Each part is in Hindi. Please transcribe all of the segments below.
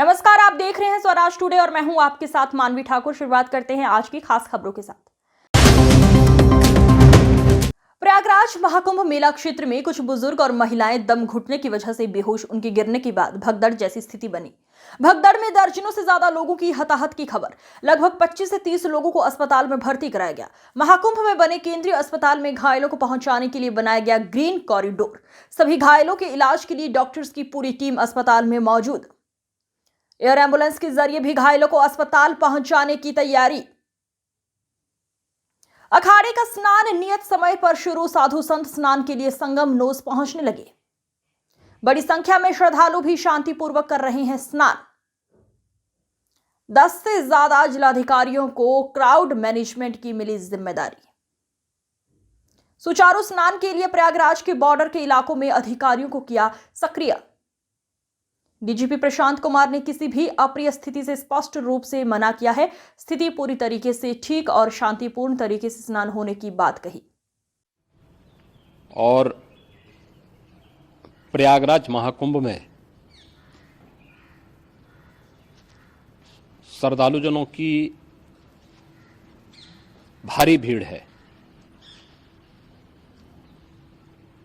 नमस्कार, आप देख रहे हैं स्वराज टुडे और मैं हूं आपके साथ मानवी ठाकुर। शुरुआत करते हैं आज की खास खबरों के साथ। प्रयागराज महाकुंभ मेला क्षेत्र में कुछ बुजुर्ग और महिलाएं दम घुटने की वजह से बेहोश उनके गिरने के बाद भगदड़ जैसी स्थिति बनी। भगदड़ में दर्जनों से ज्यादा लोगों की हताहत की खबर। लगभग 25 से 30 लोगों को अस्पताल में भर्ती कराया गया। महाकुंभ में बने केंद्रीय अस्पताल में घायलों को पहुंचाने के लिए बनाया गया ग्रीन कॉरिडोर। सभी घायलों के इलाज के लिए डॉक्टर्स की पूरी टीम अस्पताल में मौजूद। एयर एम्बुलेंस के जरिए भी घायलों को अस्पताल पहुंचाने की तैयारी। अखाड़े का स्नान नियत समय पर शुरू। साधु संत स्नान के लिए संगम नोस पहुंचने लगे। बड़ी संख्या में श्रद्धालु भी शांतिपूर्वक कर रहे हैं स्नान। 10 से ज्यादा जिलाधिकारियों को क्राउड मैनेजमेंट की मिली जिम्मेदारी। सुचारू स्नान के लिए प्रयागराज के बॉर्डर के इलाकों में अधिकारियों को किया सक्रिय। डीजीपी प्रशांत कुमार ने किसी भी अप्रिय स्थिति से स्पष्ट रूप से मना किया है। स्थिति पूरी तरीके से ठीक और शांतिपूर्ण तरीके से स्नान होने की बात कही। और प्रयागराज महाकुंभ में श्रद्धालुजनों की भारी भीड़ है।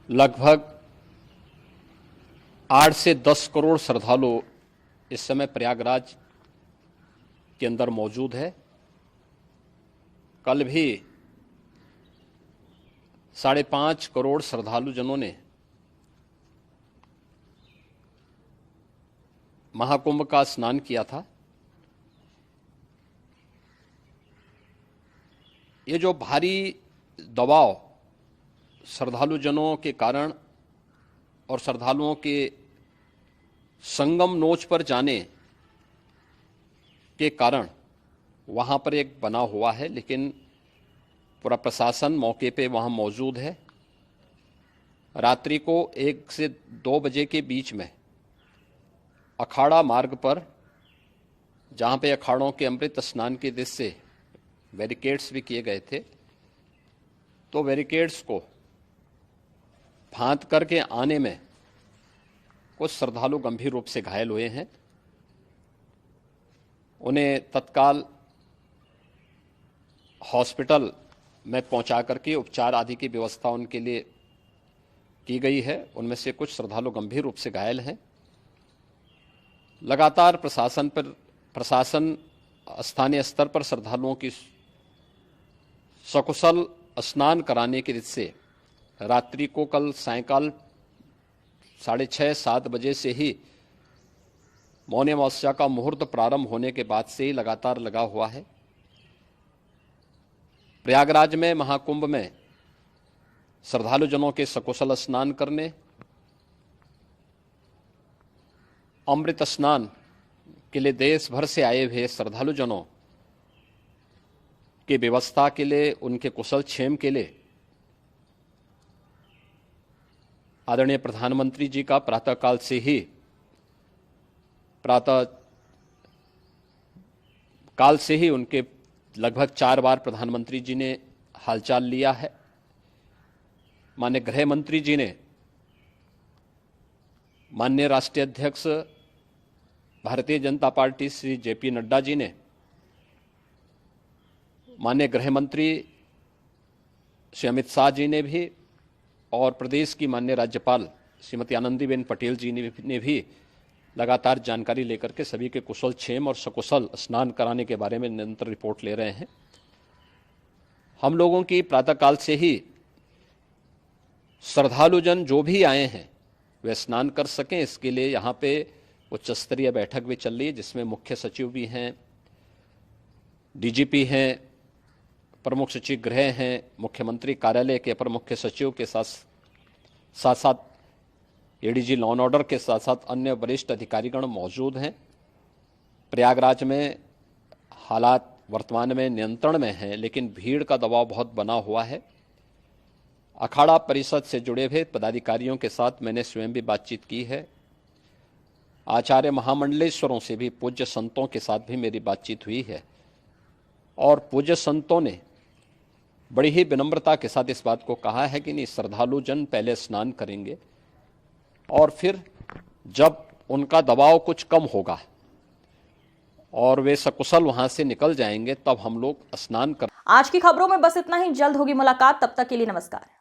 लगभग 8 से 10 करोड़ श्रद्धालु इस समय प्रयागराज के अंदर मौजूद है। कल भी 5.5 करोड़ श्रद्धालुजनों ने महाकुंभ का स्नान किया था। ये जो भारी दबाव श्रद्धालुजनों के कारण और श्रद्धालुओं के संगम नोच पर जाने के कारण वहां पर एक बना हुआ है, लेकिन पूरा प्रशासन मौके पे वहां मौजूद है। रात्रि को 1 से 2 बजे के बीच में अखाड़ा मार्ग पर, जहां पे अखाड़ों के अमृत स्नान के दृश्य से बैरिकेड्स भी किए गए थे, तो बैरिकेड्स को फांद करके आने में कुछ श्रद्धालु गंभीर रूप से घायल हुए हैं। उन्हें तत्काल हॉस्पिटल में पहुंचा करके उपचार आदि की व्यवस्था उनके लिए की गई है। उनमें से कुछ श्रद्धालु गंभीर रूप से घायल हैं। लगातार प्रशासन स्थानीय स्तर पर श्रद्धालुओं की सकुशल स्नान कराने के दृष्टि से रात्रि को कल सायंकाल 6:30-7 बजे से ही मौनी अमावस्या का मुहूर्त प्रारंभ होने के बाद से ही लगातार लगा हुआ है। प्रयागराज में महाकुंभ में श्रद्धालुजनों के सकुशल स्नान करने, अमृत स्नान के लिए देश भर से आए हुए श्रद्धालुजनों की व्यवस्था के लिए, उनके कुशल क्षेम के लिए आदरणीय प्रधानमंत्री जी का प्रातःकाल से ही उनके लगभग 4 बार प्रधानमंत्री जी ने हालचाल लिया है। माननीय गृह मंत्री जी ने, माननीय राष्ट्रीय अध्यक्ष भारतीय जनता पार्टी श्री जेपी नड्डा जी ने, माननीय गृह मंत्री श्री अमित शाह जी ने भी, और प्रदेश की माननीय राज्यपाल श्रीमती आनंदीबेन पटेल जी ने भी लगातार जानकारी लेकर के सभी के कुशल क्षेम और सकुशल स्नान कराने के बारे में निरंतर रिपोर्ट ले रहे हैं। हम लोगों की प्रातःकाल से ही श्रद्धालुजन जो भी आए हैं वे स्नान कर सकें, इसके लिए यहाँ पे उच्च स्तरीय बैठक भी चल रही है, जिसमें मुख्य सचिव भी हैं, डीजीपी हैं, प्रमुख सचिव गृह हैं, मुख्यमंत्री कार्यालय के अपर मुख्य सचिव के साथ एडीजी लॉ एंड ऑर्डर के साथ साथ अन्य वरिष्ठ अधिकारीगण मौजूद हैं। प्रयागराज में हालात वर्तमान में नियंत्रण में हैं, लेकिन भीड़ का दबाव बहुत बना हुआ है। अखाड़ा परिषद से जुड़े हुए पदाधिकारियों के साथ मैंने स्वयं भी बातचीत की है। आचार्य महामंडलेश्वरों से भी, पूज्य संतों के साथ भी मेरी बातचीत हुई है, और पूज्य संतों ने बड़ी ही विनम्रता के साथ इस बात को कहा है कि नहीं, श्रद्धालु जन पहले स्नान करेंगे और फिर जब उनका दबाव कुछ कम होगा और वे सकुशल वहां से निकल जाएंगे, तब हम लोग स्नान कर। आज की खबरों में बस इतना ही। जल्द होगी मुलाकात, तब तक के लिए नमस्कार।